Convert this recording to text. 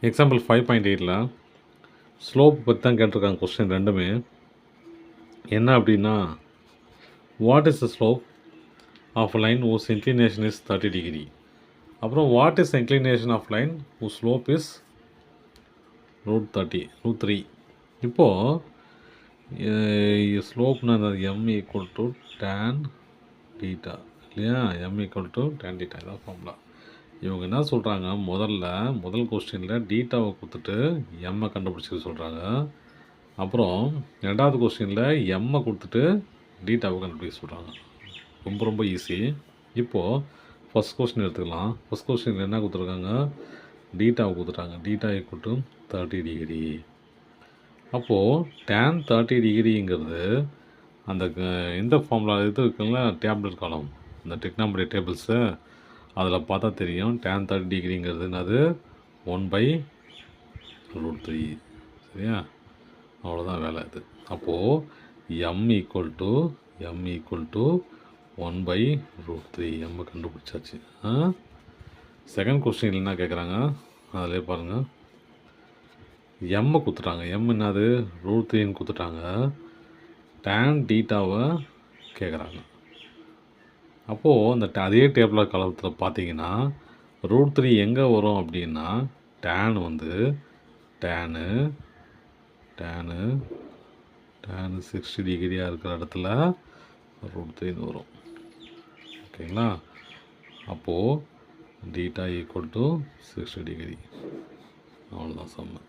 Example 5.8ல் slope பற்றி தான் கேட்டிருக்காங்க கொஸ்டின் ரெண்டுமே. என்ன அப்படின்னா, what is the slope of line whose inclination is 30 degree. அப்புறம் what is inclination of line whose slope is √3. இப்போது ஸ்லோப்னா m equal to tan theta இல்லையா, m equal to tan theta இதான் ஃபார்முலா. இவங்க என்ன சொல்கிறாங்க, முதல் கொஸ்டினில் டீட்டாவை கொடுத்துட்டு எம்மை கண்டுபிடிச்சிக்க சொல்கிறாங்க. அப்புறம் ரெண்டாவது கொஸ்டினில் எம்மை கொடுத்துட்டு டீட்டாவை கண்டுபிடிக்க சொல்கிறாங்க. ரொம்ப ஈஸி. இப்போது ஃபஸ்ட் கொஸ்டின் எடுத்துக்கலாம். ஃபஸ்ட் கொஸ்டினில் என்ன கொடுத்துருக்காங்க, டீட்டாவை கொடுத்துட்டாங்க. Theta equal to 30 degree. அப்போது tan 30 டிகிரிங்கிறது அந்த இந்த ஃபார்முலா இது இருக்குங்களா, டேப்லெட் காலம், இந்த டெக்னாமெட்ரி டேபிள்ஸு, அதில் பார்த்தா தெரியும். tan 30 டிகிரிங்கிறது என்னது, 1/√3. சரியா, அவ்வளோதான் வேலை இது. அப்போது எம் ஈக்குவல் டு 1/√3. எம் கண்டுபிடிச்சாச்சு. செகண்ட் கொஸ்டின் என்ன கேட்குறாங்க, அதிலே பாருங்கள், எம்மை கொடுத்துட்டாங்க. எம் என்னது, √3ன்னு கொடுத்துட்டாங்க. tan டீட்டாவை கேட்குறாங்க. அப்போது அந்த அதே டேபிள் காலத்தில் பார்த்தீங்கன்னா √3 எங்கே வரும் அப்படின்னா, tan வந்து tan 60 டிகிரியாக இருக்கிற இடத்துல √3 வரும். ஓகேங்களா. அப்போது டீட்டா ஈக்குவல் டு 60 டிகிரி. அவ்வளோதான் சம்மு.